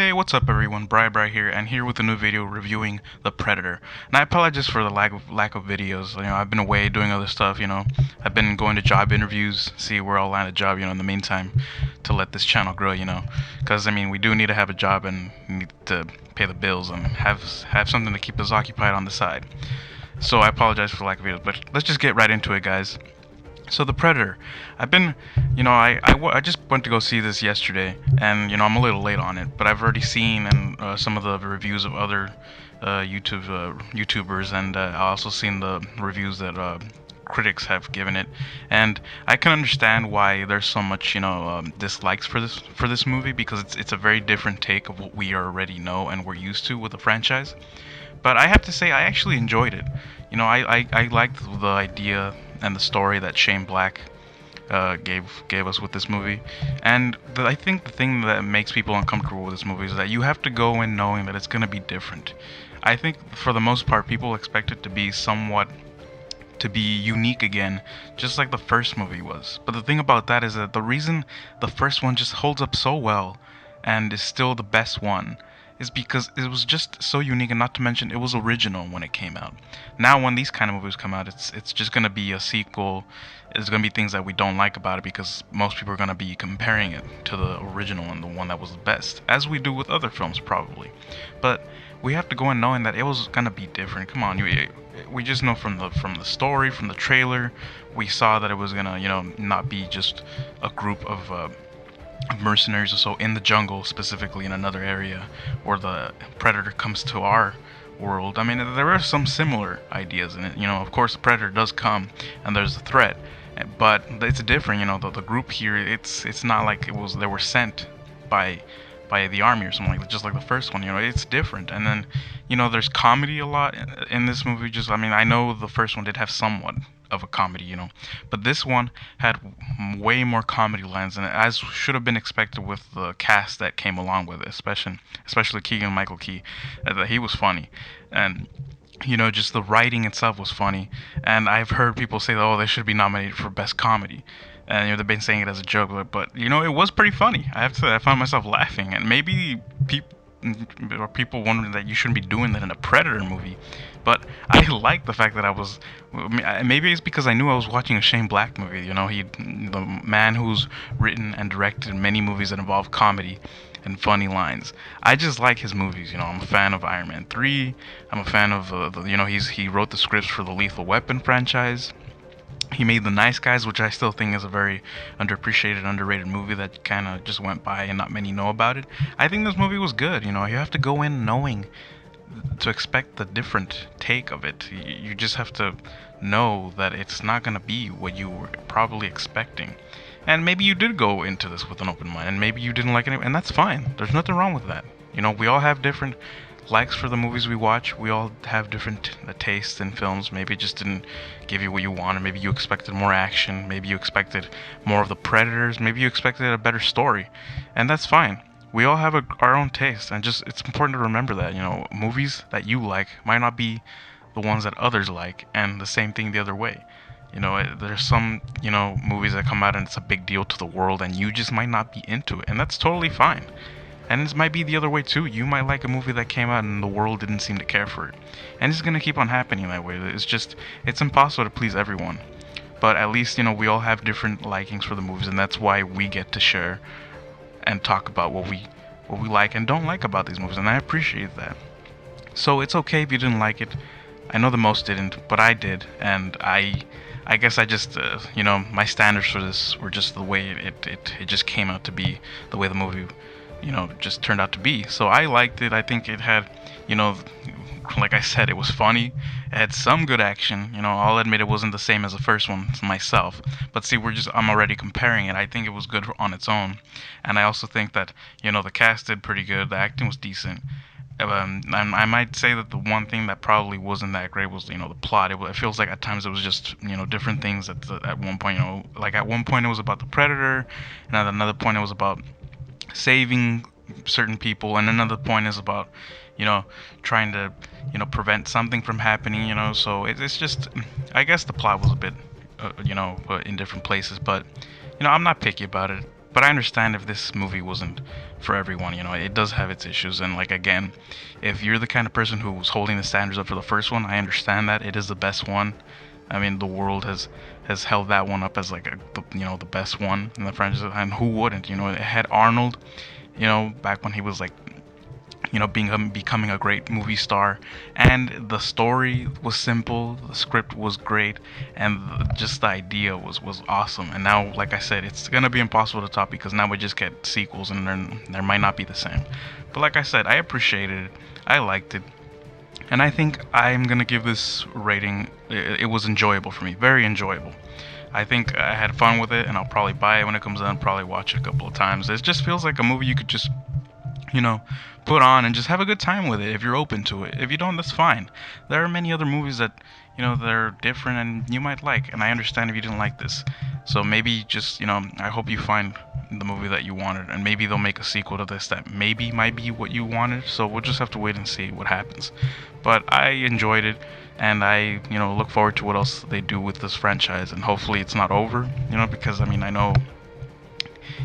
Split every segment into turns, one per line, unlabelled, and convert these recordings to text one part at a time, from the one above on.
Hey, what's up everyone? Bri here, and here with a new video reviewing The Predator. And I apologize for the lack of videos. I've been away doing other stuff. I've been going to job interviews, see where I'll land a job. In the meantime, to let this channel grow. Because we do need to have a job and need to pay the bills and have something to keep us occupied on the side. So I apologize for the lack of videos, but let's just get right into it, guys. So The Predator, I've been, I just went to go see this yesterday, and I'm a little late on it, but I've already seen some of the reviews of other YouTubers, and I also seen the reviews that critics have given it, and I can understand why there's so much dislikes for this movie, because it's a very different take of what we already know and we're used to with the franchise. But I have to say, I actually enjoyed it. I liked the idea and the story that Shane Black gave us with this movie. And I think the thing that makes people uncomfortable with this movie is that you have to go in knowing that it's going to be different. I think for the most part, people expect it to be unique again, just like the first movie was. But the thing about that is that the reason the first one just holds up so well and is still the best one is because it was just so unique, and not to mention it was original when it came out. Now when these kind of movies come out, it's just going to be a sequel. There's going to be things that we don't like about it because most people are going to be comparing it to the original and the one that was the best, as we do with other films probably. But we have to go in knowing that it was going to be different. Come on, we just know from the story, from the trailer, we saw that it was going to not be just a group of mercenaries or so in the jungle, specifically in another area where the Predator comes to our world. There are some similar ideas in it. Of course, the Predator does come and there's a threat, but it's different. The group here, it's not like they were sent by the army or something like that, just like the first one. It's different. And then there's comedy a lot in this movie. I know the first one did have somewhat of a comedy, but this one had way more comedy lines, and as should have been expected with the cast that came along with it, especially Keegan-Michael Key. That he was funny, and just the writing itself was funny. And I've heard people say that, oh, they should be nominated for best comedy, and they've been saying it as a joke, but it was pretty funny. I have to say, I found myself laughing, and maybe people wondering that you shouldn't be doing that in a Predator movie. But I like the fact that maybe it's because I knew I was watching a Shane Black movie. The man who's written and directed many movies that involve comedy and funny lines. I just like his movies. I'm a fan of Iron Man 3. I'm a fan of he wrote the scripts for the Lethal Weapon franchise. He made The Nice Guys, which I still think is a very underappreciated, underrated movie that kind of just went by and not many know about it. I think this movie was good. You have to go in knowing to expect the different take of it. You just have to know that it's not going to be what you were probably expecting. And maybe you did go into this with an open mind, and maybe you didn't like it, and that's fine. There's nothing wrong with that. We all have different likes for the movies we watch. We all have different tastes in films. Maybe it just didn't give you what you wanted. Maybe you expected more action. Maybe you expected more of the Predators. Maybe you expected a better story, and that's fine. We all have our own taste, and it's important to remember that movies that you like might not be the ones that others like, and the same thing the other way. There's some movies that come out and it's a big deal to the world, and you just might not be into it, and that's totally fine. And this might be the other way too. You might like a movie that came out and the world didn't seem to care for it, and it's gonna keep on happening that way. It's impossible to please everyone, but at least we all have different likings for the movies, and that's why we get to share and talk about what we like and don't like about these movies, and I appreciate that. So it's okay if you didn't like it. I know the most didn't, but I did, and I guess I just my standards for this were just the way it just came out to be, the way the movie just turned out to be. So I liked it. I think it had like I said, it was funny. It had some good action. I'll admit it wasn't the same as the first one myself. But see, I'm already comparing it. I think it was good on its own. And I also think that, the cast did pretty good. The acting was decent. I might say that the one thing that probably wasn't that great was, the plot. It feels like at times it was just, different things at one point, like at one point it was about the Predator, and at another point it was about saving certain people, and another point is about trying to prevent something from happening. So it's just, I guess the plot was a bit in different places, but I'm not picky about it. But I understand if this movie wasn't for everyone. It does have its issues, and like again, if you're the kind of person who's holding the standards up for the first one, I understand that it is the best one. I mean, the world has held that one up as like the best one in the franchise, and who wouldn't? It had Arnold, back when he was like becoming a great movie star, and the story was simple, the script was great, and just the idea was awesome. And now, like I said, it's gonna be impossible to top because now we just get sequels, and there might not be the same. But like I said, I appreciated it, I liked it, and I think I'm gonna give this rating. It was enjoyable for me, very enjoyable. I think I had fun with it, and I'll probably buy it when it comes out, probably watch it a couple of times. It just feels like a movie you could just put on and just have a good time with it if you're open to it. If you don't, that's fine. There are many other movies that, they're different and you might like, and I understand if you didn't like this. So maybe just, I hope you find the movie that you wanted, and maybe they'll make a sequel to this that maybe might be what you wanted. So we'll just have to wait and see what happens. But I enjoyed it, and I, look forward to what else they do with this franchise, and hopefully it's not over, because I mean, I know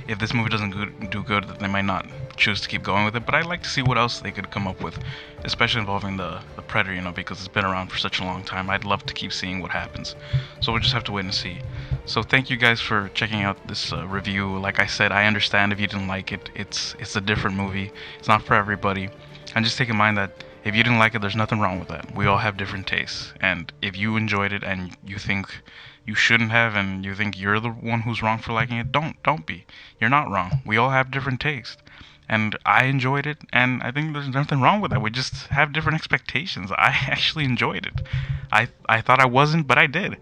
if this movie doesn't do good, they might not choose to keep going with it. But I'd like to see what else they could come up with, especially involving the Predator, because it's been around for such a long time. I'd love to keep seeing what happens. So we'll just have to wait and see. So thank you guys for checking out this review. Like I said, I understand if you didn't like it. It's a different movie. It's not for everybody. And just take in mind that if you didn't like it, there's nothing wrong with that. We all have different tastes. And if you enjoyed it and you think you shouldn't have, and you think you're the one who's wrong for liking it, don't be. You're not wrong. We all have different tastes. And I enjoyed it, and I think there's nothing wrong with that. We just have different expectations. I actually enjoyed it. I thought I wasn't, but I did.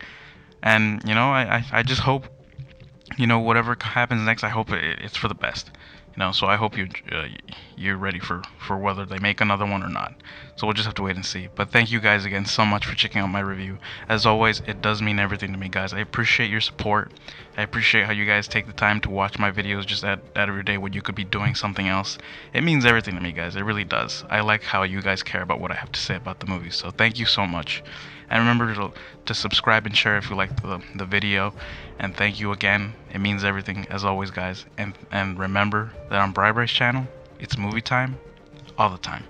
And, I just hope, whatever happens next, I hope it's for the best. So I hope you're ready for whether they make another one or not. So we'll just have to wait and see. But thank you guys again so much for checking out my review. As always, it does mean everything to me, guys. I appreciate your support. I appreciate how you guys take the time to watch my videos just out of your day when you could be doing something else. It means everything to me, guys. It really does. I like how you guys care about what I have to say about the movies. So thank you so much. And remember to subscribe and share if you liked the video. And thank you again. It means everything, as always, guys. And remember that on Bri Bri's channel, it's movie time all the time.